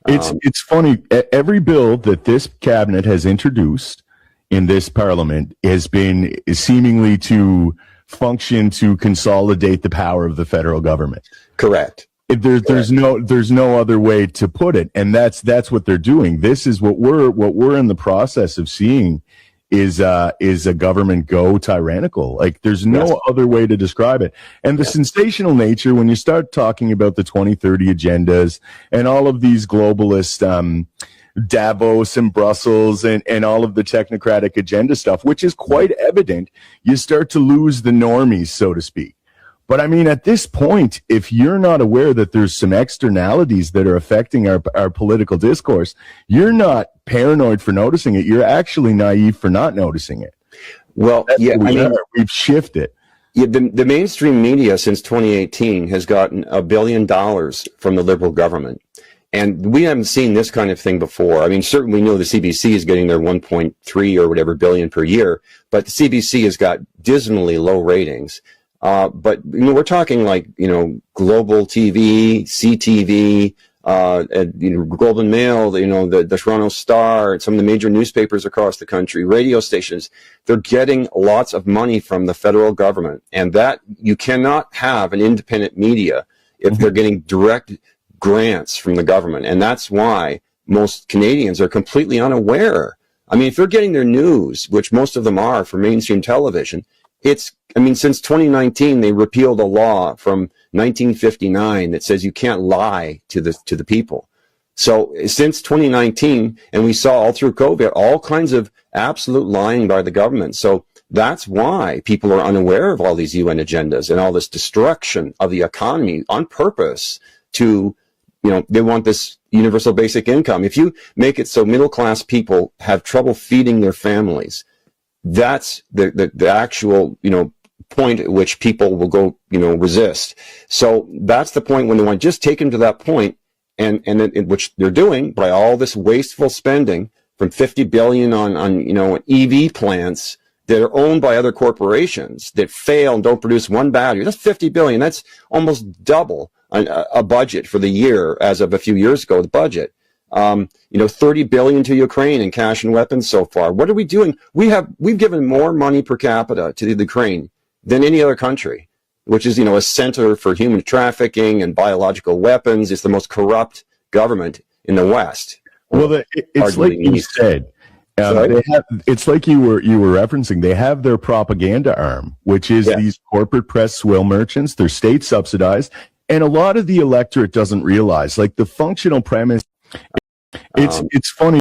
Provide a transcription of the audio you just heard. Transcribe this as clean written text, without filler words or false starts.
It's funny. Every bill that this cabinet has introduced in this parliament has been seemingly to function to consolidate the power of the federal government. Correct. There's no other way to put it, and that's what they're doing. This is what we're in the process of seeing is a government go tyrannical. Like there's no other way to describe it. And the sensational nature when you start talking about the 2030 agendas and all of these globalist Davos and Brussels and all of the technocratic agenda stuff, which is quite evident, you start to lose the normies, so to speak. But I mean, at this point, if you're not aware that there's some externalities that are affecting our political discourse, you're not paranoid for noticing it. You're actually naive for not noticing it. Well, we've shifted. Yeah, the mainstream media since 2018 has gotten $1 billion from the Liberal government. And we haven't seen this kind of thing before. I mean, certainly we know the CBC is getting their 1.3 or whatever billion per year, but the CBC has got dismally low ratings. But we're talking like Global TV, CTV, Globe and Mail, the Toronto Star, and some of the major newspapers across the country, radio stations. They're getting lots of money from the federal government, and that you cannot have an independent media if they're getting direct grants from the government, and that's why most Canadians are completely unaware. I mean, if they're getting their news, which most of them are from mainstream television. Since 2019, they repealed a law from 1959 that says you can't lie to the people. So since 2019, and we saw all through COVID, all kinds of absolute lying by the government. So that's why people are unaware of all these UN agendas and all this destruction of the economy on purpose to, they want this universal basic income. If you make it so middle-class people have trouble feeding their families, that's the actual, point at which people will go, resist. So that's the point when they want to just take them to that point, and which they're doing by all this wasteful spending from $50 billion on EV plants that are owned by other corporations that fail and don't produce one battery. That's $50 billion. That's almost double a budget for the year as of a few years ago, the budget. $30 billion to Ukraine in cash and weapons so far. What are we doing? We've given more money per capita to the Ukraine than any other country, which is, a center for human trafficking and biological weapons. It's the most corrupt government in the West. Well, it's like you said. It's like you were referencing. They have their propaganda arm, which is these corporate press swill merchants. They're state subsidized, and a lot of the electorate doesn't realize, like the functional premise. It's funny.